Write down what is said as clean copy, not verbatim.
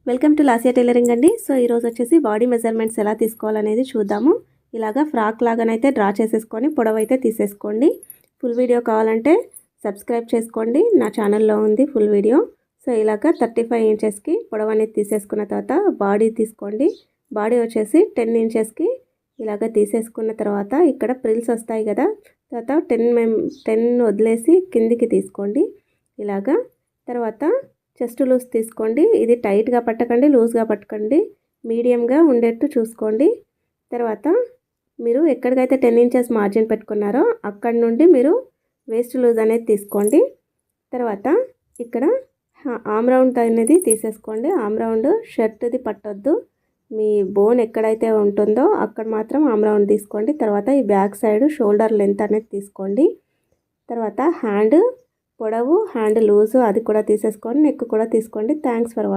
Welcome to లాసియా tailoring అండి. So ఈరోజు వచ్చేసి బాడీ మెజర్మెంట్స్ ఎలా తీసుకోవాలనేది చూద్దాము. ఇలాగా ఫ్రాక్ లాగానైతే డ్రా చేసేసుకొని పొడవైతే తీసేసుకోండి. ఫుల్ వీడియో కావాలంటే సబ్స్క్రైబ్ చేసుకోండి, నా ఛానల్లో ఉంది ఫుల్ వీడియో. సో ఇలాగా 35 ఇంచెస్కి పొడవ అనేది తీసేసుకున్న తర్వాత బాడీ తీసుకోండి. బాడీ వచ్చేసి 10 ఇంచెస్కి ఇలాగ తీసేసుకున్న తర్వాత ఇక్కడ ప్రిల్స్ వస్తాయి కదా, తర్వాత 10 వదిలేసి కిందికి తీసుకోండి ఇలాగా. తర్వాత చెస్ట్ లూజ్ తీసుకోండి. ఇది టైట్గా పట్టకండి, లూజ్గా పట్టకండి, మీడియంగా ఉండేట్టు చూసుకోండి. తర్వాత మీరు ఎక్కడికైతే 10 ఇంచెస్ మార్జిన్ పెట్టుకున్నారో అక్కడ నుండి మీరు వేస్ట్ లూజ్ అనేది తీసుకోండి. తర్వాత ఇక్కడ ఆమ్ రౌండ్ అనేది తీసేసుకోండి. ఆమ్ రౌండ్ షర్ట్ది పట్టొద్దు, మీ బోన్ ఎక్కడైతే ఉంటుందో అక్కడ మాత్రం ఆమ్ రౌండ్ తీసుకోండి. తర్వాత ఈ బ్యాక్ సైడ్ షోల్డర్ లెంత్ అనేది తీసుకోండి. తర్వాత హ్యాండ్ పొడవు, హ్యాండ్ లూజు అది కూడా తీసేసుకోండి, నెక్ కూడా తీసుకోండి. Thanks for watching.